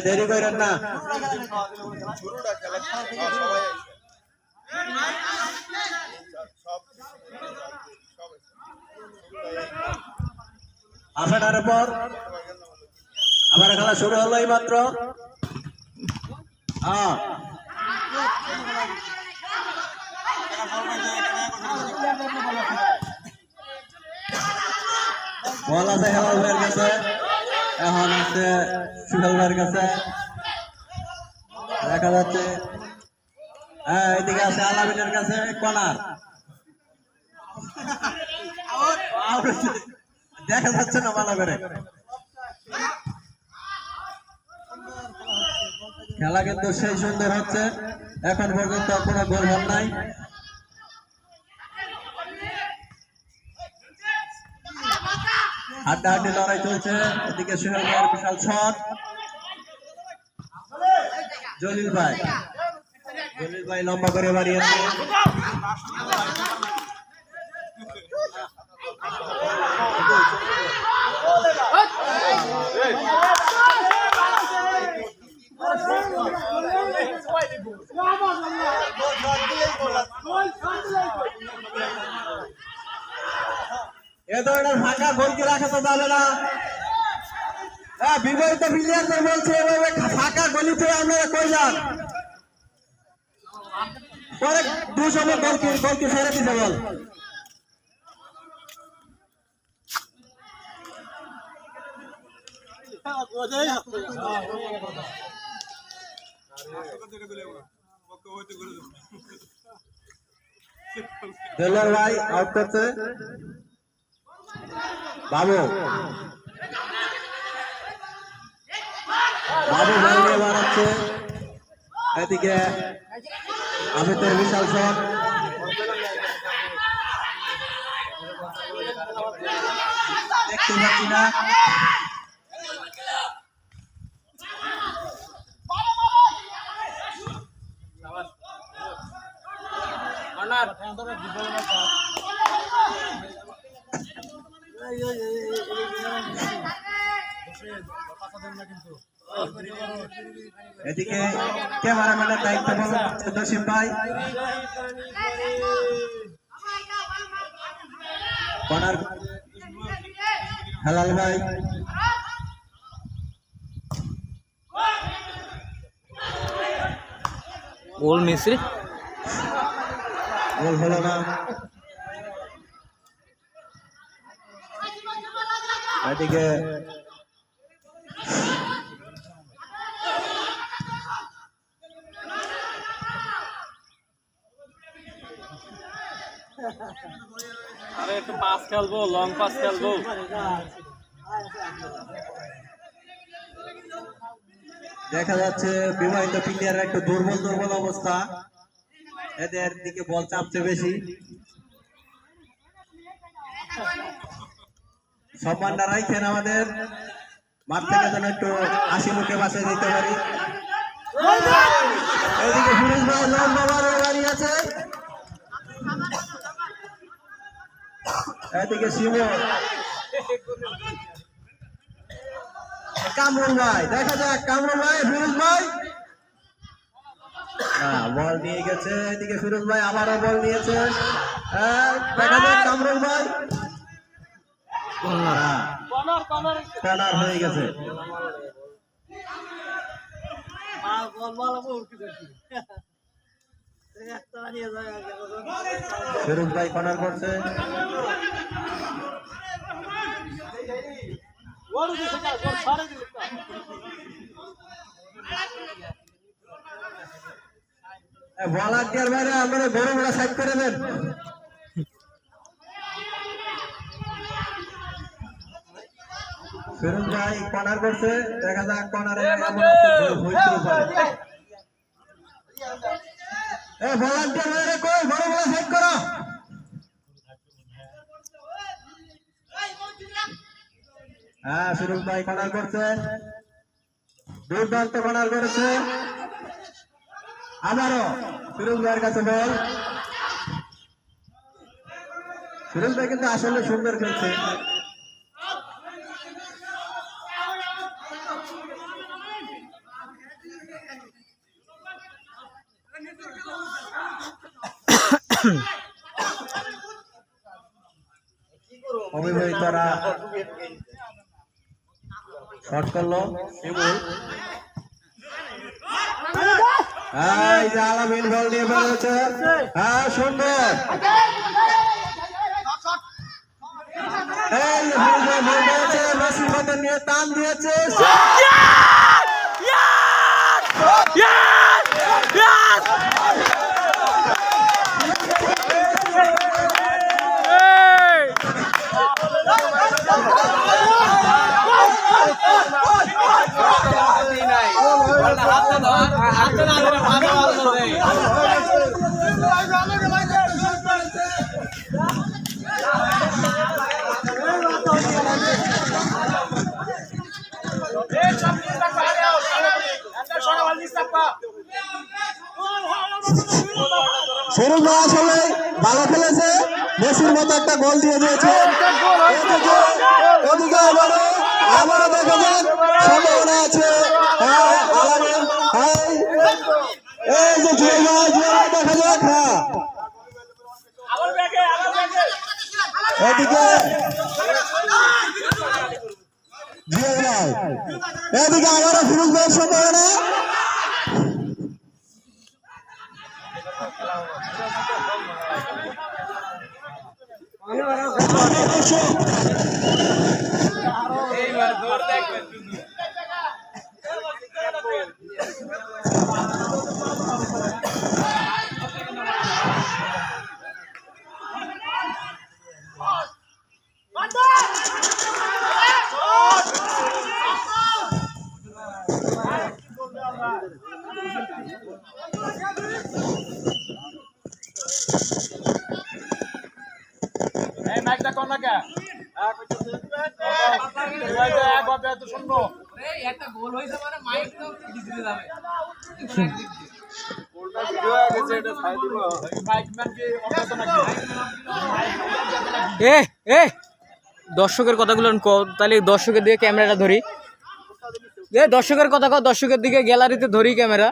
দেরি করেন না। আসাটার পর আবার খেলা শুরু হলো এই মাত্র। বল আছে হেলাল ভাইয়ের কাছে, এখন আছে সুহেল ভাইয়ের কাছে, দেখা যাচ্ছে। হ্যাঁ, এদিকে আছে আলামিনের কাছে কর্নার, দেখা যাচ্ছে না ভালো করে। খেলা কিন্তু সেই সুন্দর হচ্ছে, এখন পর্যন্ত কোনো গোল হল নাই। হাড্ডাহাড্ডি লড়াই চলছে। এদিকে সুহেল ভাইয়ের বিশাল শট, জলিল ভাই লম্বা করে বাড়িয়েছে। এ ধরনের ফাঁকা গোলকে রাখা তো যাবে না। বিবাহিত প্লেয়ারদের বলছে এভাবে ফাঁকা গলিতে আপনারা কই যান, পরে 200 গোলকে ছেড়ে দিতে বল। দেলোয়ার ভাই আউট করছে, বাবু বল নিয়ে বাড়াচ্ছে। এদিকে আমিতের বিশাল শট, দেখতে পাচ্ছি না। এদিকে ক্যামেরাম্যানের দায়িত্ব জসিম ভাই, কর্নার হেলাল ভাই, গোল মিসে, গোল হলো না। এদিকে আরে একটু পাস খেলবো, লং পাস খেলবো। দেখা যাচ্ছে বিবাহিত প্লেয়ারের একটু দুর্বল অবস্থা, এদের দিকে বল চাপছে বেশি। সম্মানটা রাখেন আমাদের মাঠ থেকে যেন একটু হাসি মুখে বাঁচিয়ে দিতে পারি। এদিকে ফিরোজ ভাই লম্বা দাঁড়িয়ে আছে, এদিকে শিমুল, কামরুল ভাই, দেখা যাক কামরুল ভাই, ফিরোজ ভাই বল নিয়ে গেছে। এদিকে ফিরোজ ভাই আবারও বল নিয়েছে, দেখা যাক কামরুল ভাই, কর্নার হয়ে গেছে। ফিরোজ ভাই কর্নার করছে, ভলান্টিয়ার ভাইরা আপনারা গরুগুলা সাইড করে দেন। ফিরোজ ভাই কর্নার করছে, দেখা যাক কর্নারে এমন কিছু হইতে পারে। এ ভলান্টিয়ার ভাইরা কই, বড় বড় সেট করো। হ্যাঁ ফিরোজ ভাই কর্নার করছে, দুর্দান্ত কর্নার করেছে। আবারও ফিরোজ ভাইয়ের কাছে বল। ফিরোজ ভাই কিন্তু আসলে সুন্দর খেলছে। অবিবাহিতরা শট করলো শিমুল। এই যে আলামিন বল নিয়ে বেরোচ্ছে। হ্যাঁ সুন্দর, এই যে বল দিয়েছে, নাসির বদর নিয়ে টান দিয়েছে। ফিরোজ ভাই আসলে ভালো খেলেছে, মেসির মতো একটা গোল দিয়ে দিয়েছে। ওদিকে আবারও দেখা যাক, সম্ভাবনা আছে। এই যে জুয়েল ভাই দেখা যাক। হ্যাঁ এদিকে জুয়েল ভাই, এদিকে আবারও ফিরোজ ভাইয়ের সম্ভাবনা। একটা গোল হয়েছে মানে মাইক তো ডিজিটাল যাবে। দর্শকের কথাগুলো তাহলে দর্শকের দিকে ক্যামেরাটা ধরি। দর্শকের কথা কও, দর্শকের দিকে গ্যালারিতে ধরি ক্যামেরা।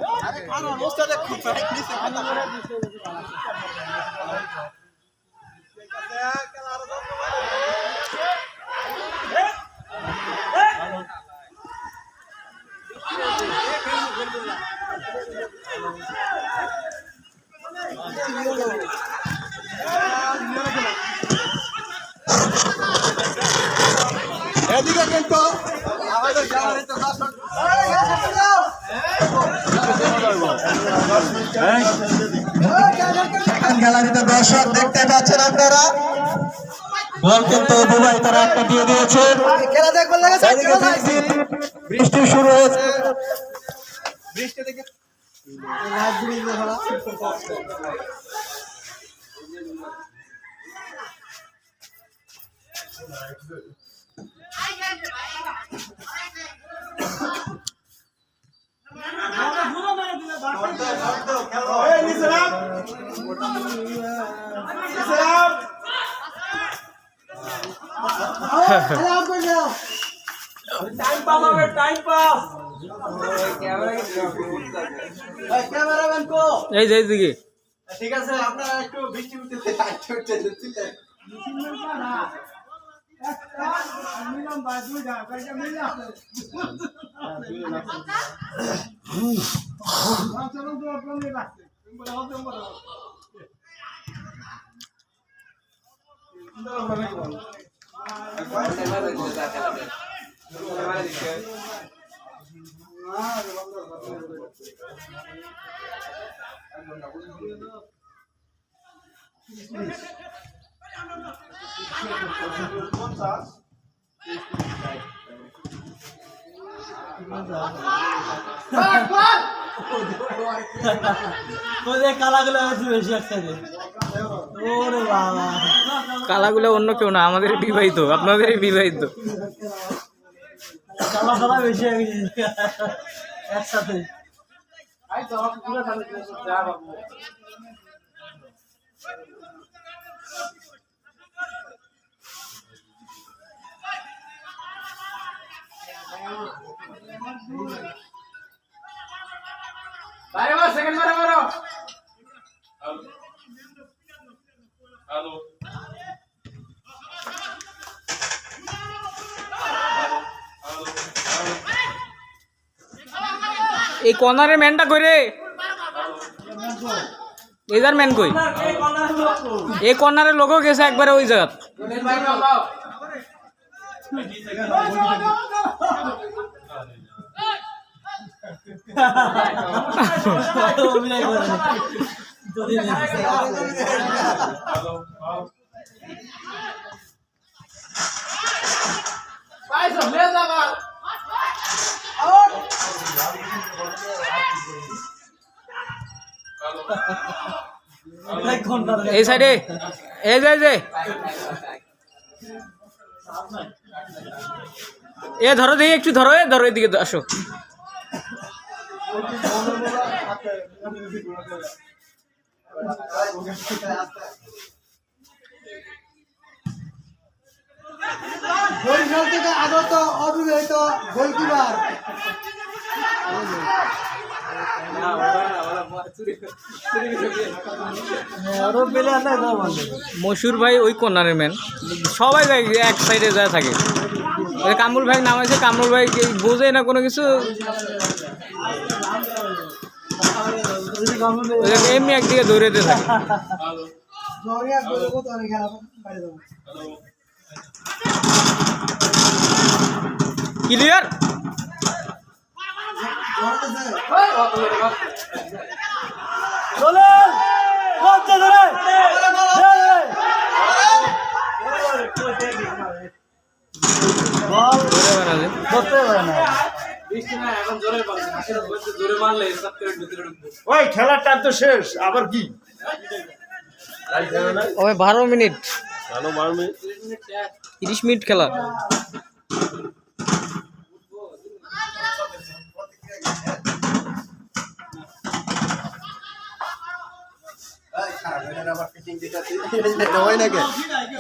এদিকে কিন্তু গ্যালারিতে দর্শক দেখতে পাচ্ছেন আপনারা, বল কিন্তু দুবাই তারা একটা দিয়ে দিয়েছে। বৃষ্টি শুরু হয়েছে, বৃষ্টি থেকে এই যে এইদিকে ঠিক আছে, আপনারা একটু বৃষ্টি উঠতেছে কালাগুলো অন্য কেউ না, আমাদের বিবাহিত, আপনাদের বিবাহিত। একসাথে বাইরে মার সেকেন্ড মারো মারো হ্যালো এই কর্নারের ম্যানটা কই রে? এদার ম্যান কই? এই কর্নারের লোকও গেছে একবারে ওই জায়গা। বাইরে বাও ভাই সব ले जा बा এই সাইডে এই যে এ ধরো দেখি, একটু ধরো, ধরো এদিকে আসো। বরিশাল থেকে আগত অবিবাহিত গোলকিপার মশুর ভাই ওই কর্নারের ম্যান, সবাই ভাই এক সাইডে যা থাকে। কামরুল ভাই নামাইছে, কামরুল ভাই বোঝে না কোনো কিছু, এমনি একদিকে দৌড়াতে থাকে। ক্লিয়ার। ওই খেলার টাইম তো শেষ, আবার কি? ওই 12 মিনিট, ভালো 12 মিনিট 30 মিনিট খেলা।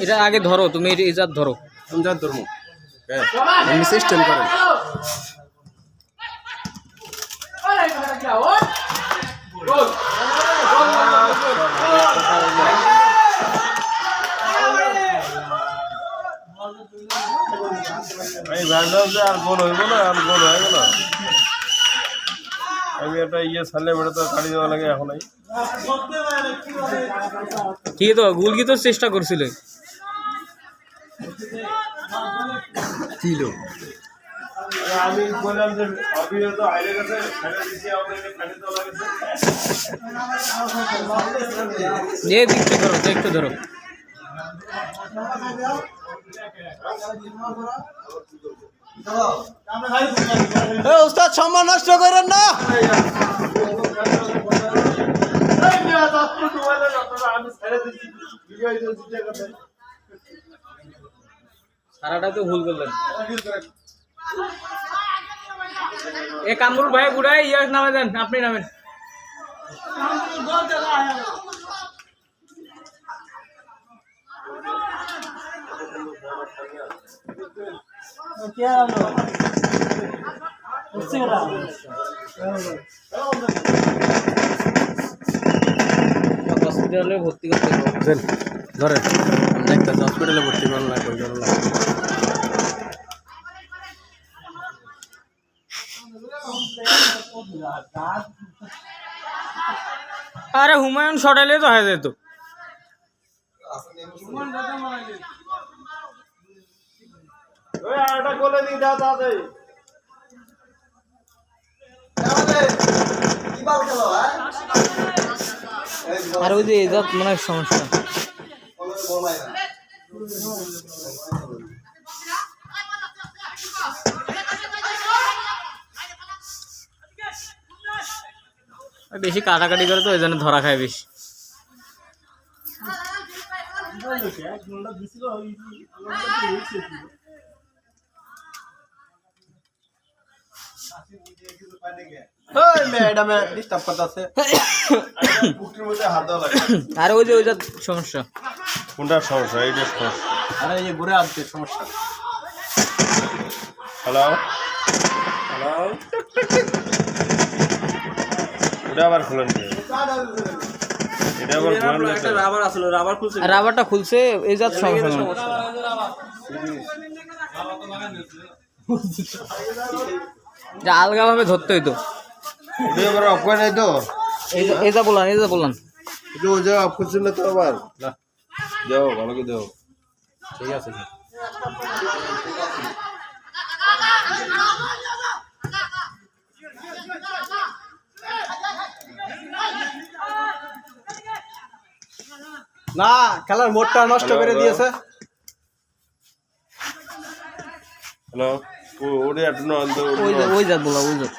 এটা আগে ধরো, তুমি ইজাত ধরো। আমি সিস্টেম করেন। अरे क्या हो गोल আমি ভাবলাম যে আর গোল হইব না, আর গোল হয়ে গেল। আমি একটা ছাড়লে বেটা তো কাটি দেওয়া লাগে এখন। কি তো গোল কি তো চেষ্টা করছিল, আমি বললাম যে অবিও তো হাইরে গেছে, ছেড়ে দিছি, আমাদের কাটি দেওয়া লাগছে। যে দিকটা ধরো, একটু ধরো। উস্তাদ সম্মান নষ্ট করেন না। আমি ছেড়ে দিচ্ছি, সারাটা তো ভুল করলেন। এ কামরুল ভাই বুড়াই ইয়াস নামে দেন, আপনি নামেন। হসপিটালে ভর্তি করতে ধরেন দেখতেছি হসপিটালে ভর্তি করার লাগবে। আরে হুমায়ুন শটাইলে তো হয়ে যেত। আরেকটা গোলে দিয়ে দাও তাড়াতাড়ি। আর ওই যে এজাত মনে হয় সমস্যা। বেশি কাটাকাটি করে তো ওই জন্য ধরা খায় বেশি। ম্যাডামে ডিস্টার্ব করতেছে। পুকুরের মধ্যে হাত দেওয়া লাগে। আর ওই যে সমস্যা। কোনটার সমস্যা? এইটার সমস্যা। আরে এই যে ঘুরে আসছে সমস্যা। হ্যালো হ্যালো, ওটা আবার খুলেন কে? এটা আবার খুলেন না তো? রাবারটা খুলছে এই জাত সমস্যা না। যা আলগা ভাবে ধরতে হইতো। এটা আবার অফ করে নাই তো? এই যা বললাম এটা ও যা অফ করছিল তো আবার না, যাও ভালো করে দাও। ঠিক আছে না, খেলার মোড়টা নষ্ট করে দিয়েছে। হ্যালো, ওটা একটু না আনতে। ওই জাত বলা ওই জাত।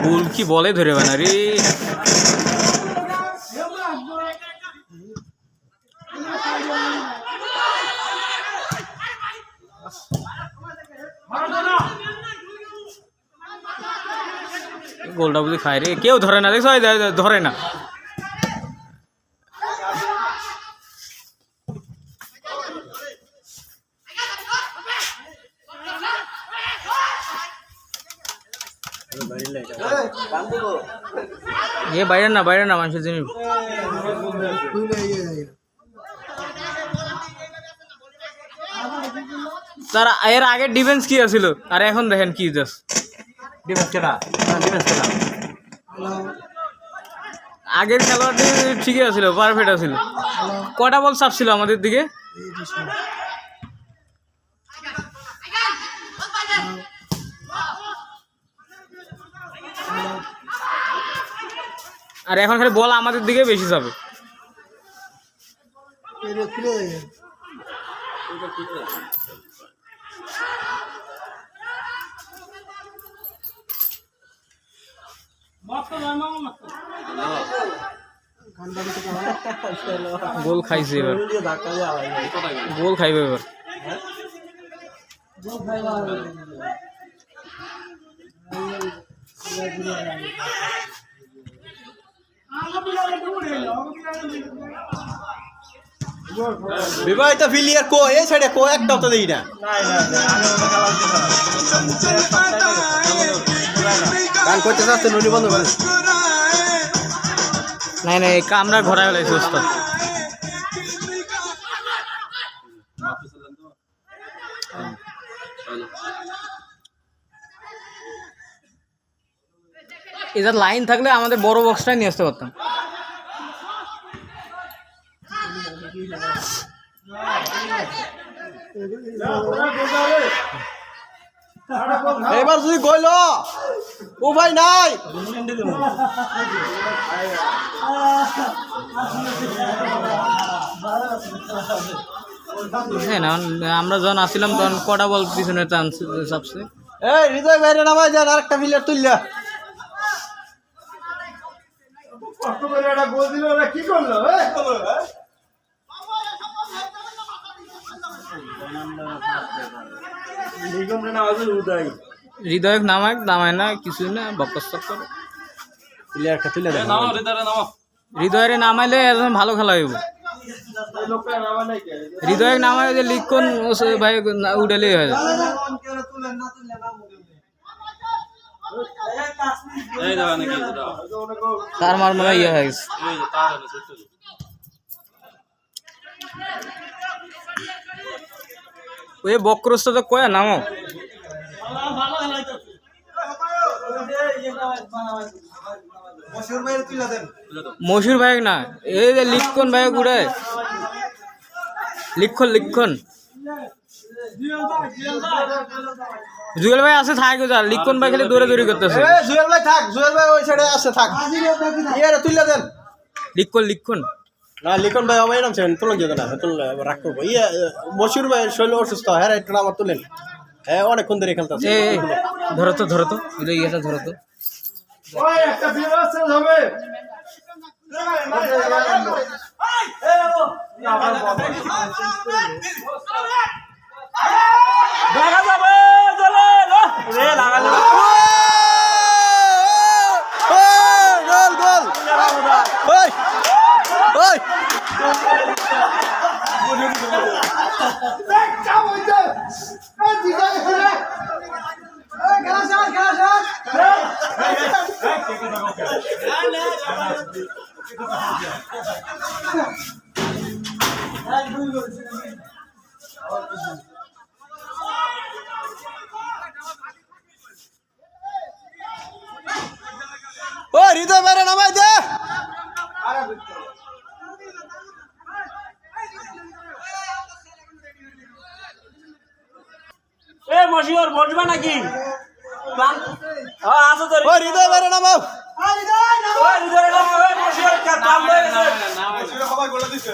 গোল কি বলে ধরে বানা রে। গোলটা বুঝি খায় রে, কেউ ধরে না, দেখছো ধরে না। এ বাইরে না মানুষের জিনিস। তারা এর আগে ডিফেন্স কি আছিল আর এখন দেখেন কি জাস্ট ডিফেন্স খেলা, ডিফেন্স খেলা। আগের খেলোয়াড়টি ঠিকই আছিল, পারফেক্ট আছিল। কটা বল চাপ ছিল আমাদের দিকে? আর এখন খালি বল আমাদের দিকে বেশি যাবে। গোল খাইছে এবার, গোল খাইবে এবার। বিবাহিত ফিলিয়ার কো এই সাইডে কো একটাও তো দেই না। গান করতে চাচ্ছে ননি বন্ধ করে। নাই এই কামরা ঘোরা ফেলাইছে ওস্তাদ। এটার লাইন থাকলে আমাদের বড় বক্সটাই নিয়ে আসতে পারতাম। এবার যদি গইল ও ভাই নাই। হ্যাঁ না, আমরা যখন আসছিলাম তখন কটা বল পিছনে চাপছে। এই হৃদয় বাইরে নামাই যান, আরেকটা ফিলিয়ার তুললা। কষ্ট করে একটা গোল দিল, ওরা কি করলো? হৃদয় নামায় না, কিছু না, বকস্ত করে প্লেয়ারটা তুলে দেন। হৃদয়ের নামাইলে একদম ভালো খেলা হইব। হৃদয় নামায় যে লিখন ভাই উঠেলেই হয়ে যায়। তার মার মনে ইয়ে হয়ে গেছে। ওই বক্রস্ত তো কয়া নামো। মশুর ভাই না, এই যে লিখন ভাই উড়ে লিখন জুয়েল ভাই আছে, থাক যা। লিখন ভাই খালি দৌড়াদৌড়ি করতেছে। জুয়েল ভাই থাক, জুয়েল ভাই ওই সাইডে আছে, থাক। ইয়ারে তুলে দেন। লিখন না লিখন ভাই আমার নাম ছেন তুলে গিয়ে না, তুলে রাখ করবো। ইয়ে মশুর ভাই শৈল অসুস্থ, হ্যাঁ একটু আমার তুলেন। হ্যাঁ অনেকক্ষণ ধরে খেলতেছে। ধরো তো এটা ইয়েটা ধরো তো। ওই একটা বিয়ে আছে হবে দেখা যাবে চলে রে লাগালো গোল গোল ওই ওই ও হৃদয় মেরে নামাই দে। এ মশিওর বসবা নাকি আসো তো ও হৃদয় মেরে নামাও। ওই ধরে নাও ওই মশিওর কাম হয়ে গেছে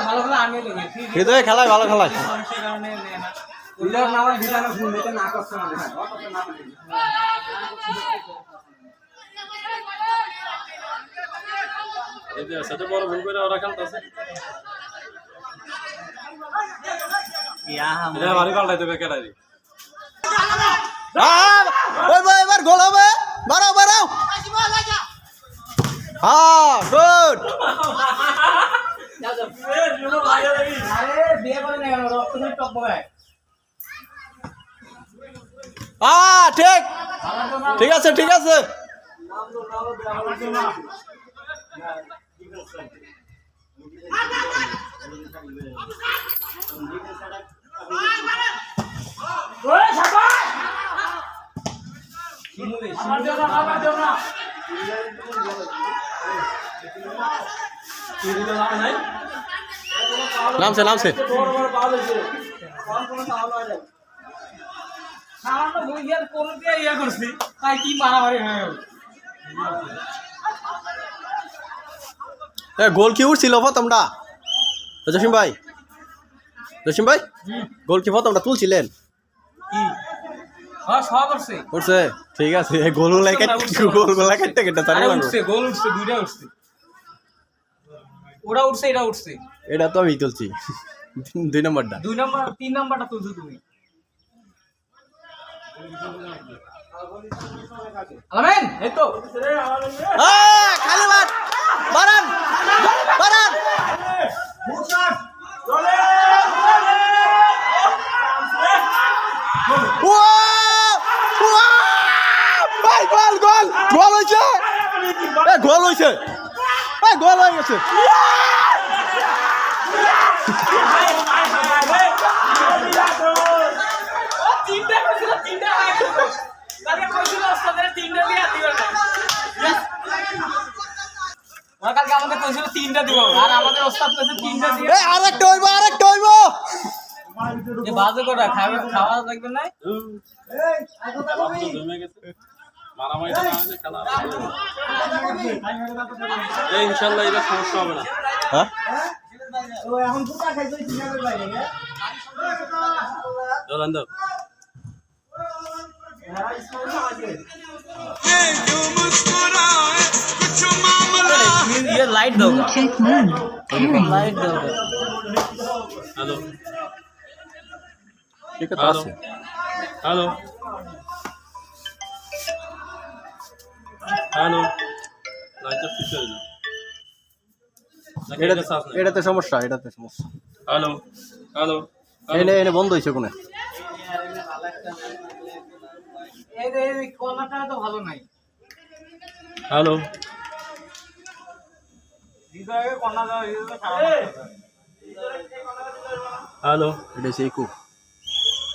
ভালো ভালো আমি তো গেছি হৃদয় খেলায় ভালো খেলায়। সেই কারণে উল্লার নামার ভিতরে ঘুমতে না করতে মানে সাথে বড় ভুল করে ওরা খেলতেছে এটা বাড়ি পাল্টাই দেবে কেটাই ওই ভাই এবার গোল হবে। বাড়াও বাড়াও। হ্যাঁ গুড। আরে বিয়ে করে না কেন রক্ত দিয়ে টপ বগায় ঠিক ঠিক আছে ঠিক আছে। নামছে নামছে। সামান্য বুঝিয়ার কোনো দিয়ে ইয়ে করছি তাই কি মারামারি হয়ে গেল গোল কি উঠছিল প্রথমটা জসিম ভাই গোল কি প্রথমটা তুলছিলেন? কি হ্যাঁ সব করছে উঠছে ঠিক আছে। গোলগুলা কাটতে কেটে আরে উঠছে গোল উঠছে দুইটা উঠছে ওটা উঠছে এটা উঠছে এটা তো আমি তুলছি 2 নম্বরটা 2 নম্বর 3 নম্বরটা তুলছো তুমি আলামিন এই তো খালি মাঠ বারান বারান গোল গোল গোল হয়েছে গোল হয়েছে গোল হয়ে গেছে। কালকে আমাদের কইছিল 3টা দিব আর আমাদের ওস্তাদ কইছে 3টা দিয়ে আরেকটা হইব যে বাজে করে খাওয়া লাগবে না মারামারি না হলে খেলা ইনশাআল্লাহ এটা সমস্যা হবে না। হ্যাঁ এখন দুটা খাইছো তিনটার বাইরে চলেন দাও ये लाइट दो लाइट दो হ্যালো ঠিক হ্যালো আছে। হ্যালো হ্যালো লাইটটা ফিট হয়ে যাও এটাতে সমস্যা হ্যালো হ্যালো এনে এনে বন্ধ হয়েছে কোনে এই কলাটা তো ভালো নাই হ্যালো হৃদয়ে কন্যা দাও হৃদয়ে খারাপ হ্যালো এটা সেই কু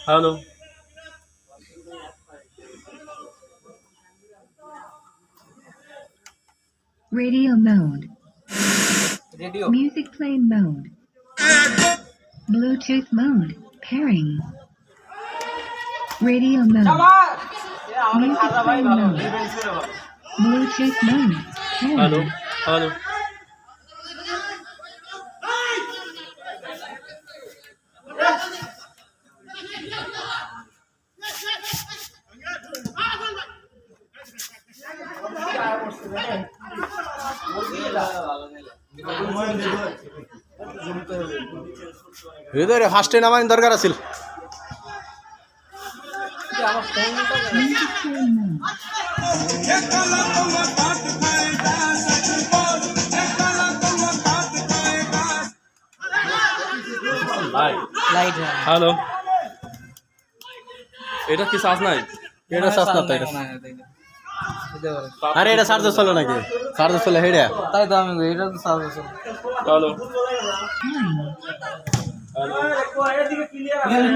hello Radio mode. Radio Music playing mode. Bluetooth mode. Pairing. Radio mode. Music playing mode. Bluetooth mode. Hello Pairing. Hello Hridoy ফার্স্টে নামানোর দরকার আছিল Music playing mode. Highlight hello এটা কি শ্বাস নাই এটা শ্বাস না তো এটা আরে এটা চার্জার চলে নাকি চার্জার চলে হেডা তাই তো আমি এটা তো সাজ আছে hello Pairing. Hello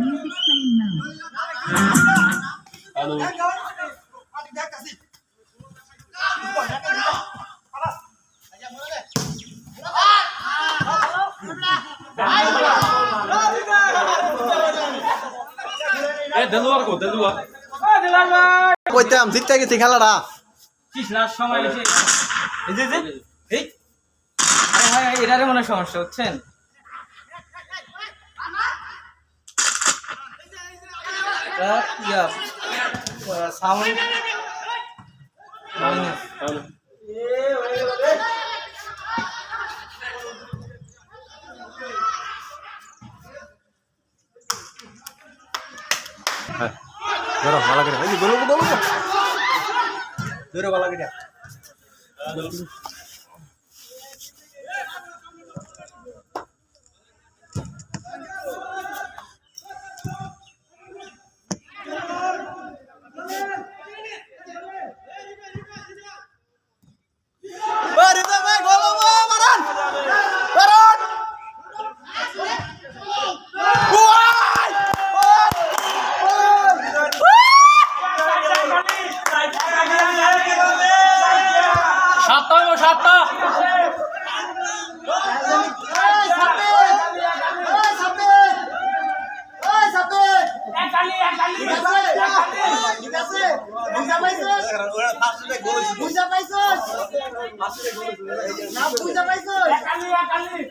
Music playing mode. Hello এ দেলুয়ার কো দেলুয়া কইতাম জিততে গেছি খেলাটা সময় এসে এই যে এই আরে ভাই এটারে মনে হয় সমস্যা হচ্ছেন সাউন্ড হ্যালো ধরো ভালো করে এই বলো বলো ধরো ভালো করে আরে ভাই গোল মারান মারান সাতটা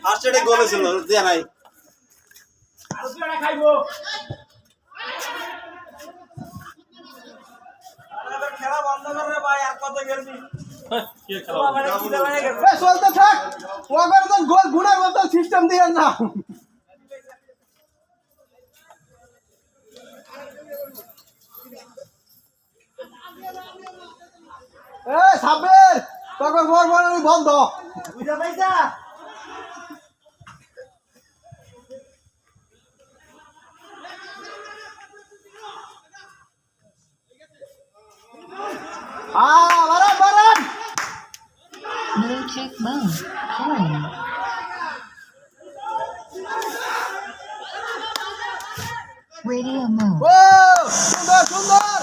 ফার্স্টে গোল ছিল দিয়া নাই কি খেলা চলতে থাক ওয়াগার তো গোল গুনার মতো সিস্টেম দিয়ে না এ সাবের তখন বড় বড় বন্ধ বুঝা পাইছা বারান বারান Bluetooth mode. Pairing. Radio mode. ও সুন্দর সুন্দর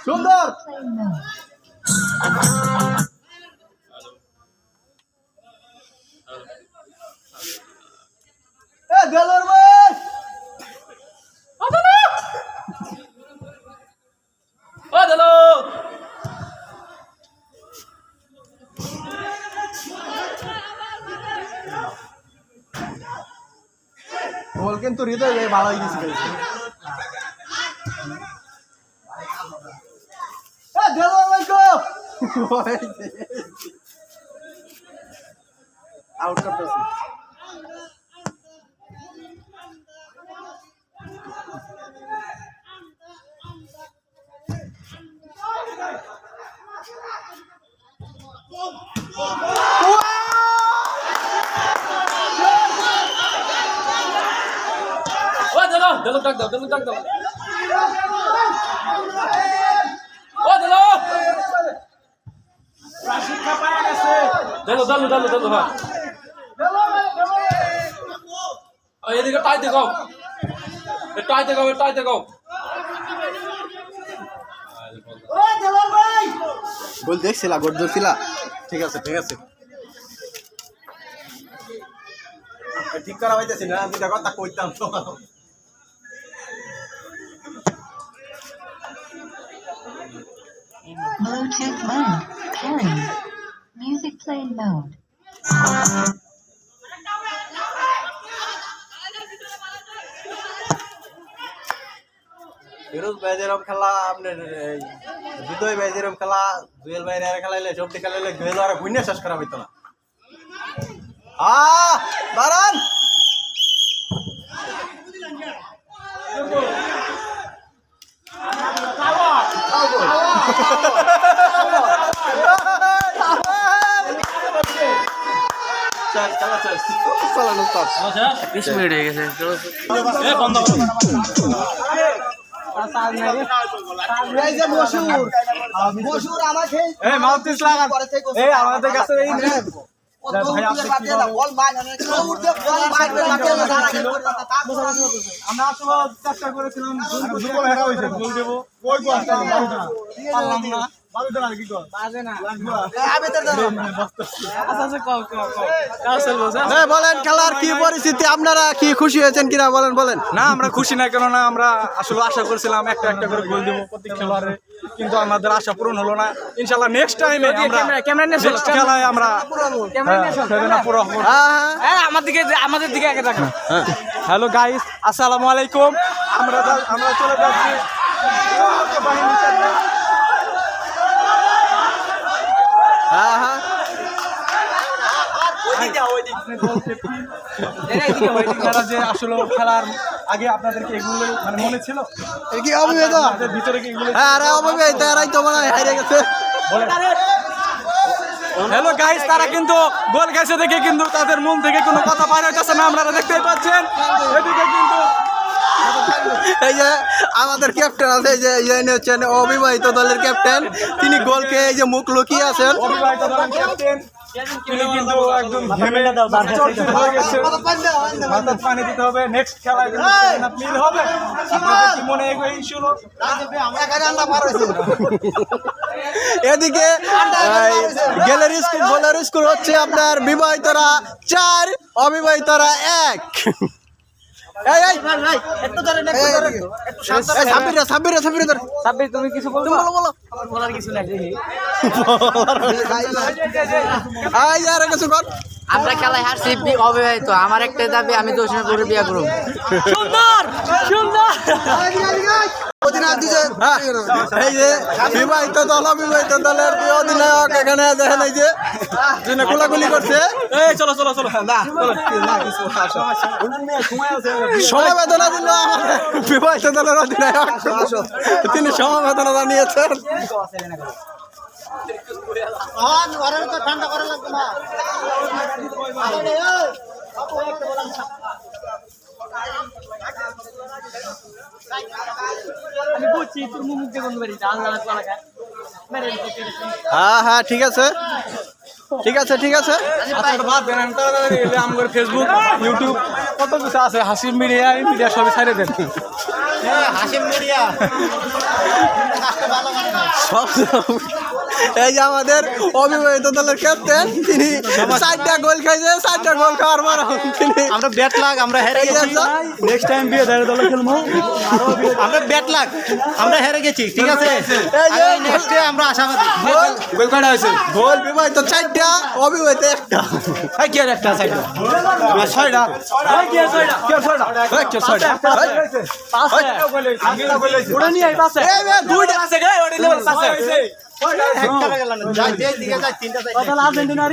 সুন্দর Playing mode. এ গেলর ভাই ও দেলো গোল কিন্তু হৃদয় ভালো হয়ে গেছে এ গেলর ভাই গো আউট করতেছে ও দেলো ডাক দাও ও দেলো শিক্ষা পায়া গেছে দেলো হ্যাঁ এদিকে টাই দেখো, টাই দেখো, টাই দেখো। গোল দেখছিলা গোল ধরছিলা ঠিক আছে ঠিক করা হইতেছি না দুইটা কথা কইতাম তো Bluetooth mode. Pairing. Music playing mode. Firoz ভাই যেরকম খেলা আপনার হৃদয় ভাই যেরকম খেলা জুয়েল ভাই খেলাইলে সবটি খেলাইলে জুয়েল আর গুইনে শেষ করা হইতো না দাঁড়ান আমাদের কাছে আমরা আসলে চেষ্টা করেছিলাম বলেন খেলার কি পরিস্থিতি আপনারা কি খুশি হয়েছেন কিনা বলেন না আমরা খুশি না কেননা আমরা আসলে আশা করছিলাম একটা একটা করে গোল দেবো প্রত্যেক খেলোয়াড়ে কিন্তু আমাদের আশা পূরণ হলো না ইনশাআল্লাহ নেক্সট টাইমে নেক্সট খেলায় আমরা পুরো আমাদের দিকে আগে রাখো। হ্যালো গাইস আসসালামু আলাইকুম আমরা চলে যাচ্ছি যে আসলে খেলার আগে আপনাদেরকে এগুলো মানে মনে ছিল কি অবিবেদা আপনাদের ভিতরে কি এগুলো হ্যাঁ আরে অবিবেদা এরাই তো মনে হয় হারিয়ে গেছে হ্যালো গাইস তারা কিন্তু গোল খাইছে দেখে কিন্তু তাদের মন থেকে কোনো কথা বাইর হইতেছে না আপনারা দেখতেই পাচ্ছেন এদিকে কিন্তু এই যে আমাদের ক্যাপ্টেন আছে এই যে ইনি হচ্ছেন অবিবাহিত দলের ক্যাপ্টেন তিনি গোলকে এই যে মুখ লুকিয়ে আছেন অবিবাহিত দলের ক্যাপ্টেন তিনি কিন্তু একদম ঘেমে চটচট হয়ে গেছে মাথায় পানি দিতে হবে নেক্সট খেলায় কিন্তু মিল হবে আপনাদের কি মনে এই ছিল এদিকে গ্যালারি স্কুল বোলার স্কুল হচ্ছে আপনার বিবাহিতরা 4 অবিবাহিতরা 1 সাব্বির তুমি কিছু বলছো বলো আমার বলার কিছু নাই আমরা খেলায় হারছি অবিবাহিত আমার একটা দাবি আমি তো সময় পরে বিয়ে করব সুন্দর সুন্দর এই যে বিবাহিত দল অবিবাহিত দলের অধিনায়ক এখানে দেখেন এই যে কোলাকুলি করছে চলো চলো চলো সমবেদনা দিল আমাদের বিবাহিত দলের অধিনায়ক তিনি সমবেদনা জানিয়েছেন আমি বুঝছি তোর মুখ দিয়ে বন্ধ করি আল্লাহ এলাকায় হ্যাঁ ঠিক আছে আমার ফেসবুক ইউটিউব কত কিছু আছে হাসিম মিডিয়া সবই ছাড়ে দেন এই যে আমাদের অবিবাহিত দলের ক্যাপ্টেন তিনি 4টা গোল খাইছে 4টা গোল খাওয়ার পর তিনি আমরা ব্যাট লাগ আমরা হেরে গেছি নেক্সট টাইম বিয়ে দাঁড়িয়ে দলে খেলবো আমরা ব্যাট লাগ আমরা হেরে গেছি ঠিক আছে এই যে নেক্সটে আমরা আশাবাদী গোল কয়টা হয়েছে গোল বিবাহিত 4টা অবিবাহিত 1টা এই কি আর একটা সাইড 6টা কি আর 6টা কি আর 6টা ওটা নিয়ে আই পাশে এই বে দুইটা আছে গে ওটা লেভেল পাশে আর্জেন্টিনার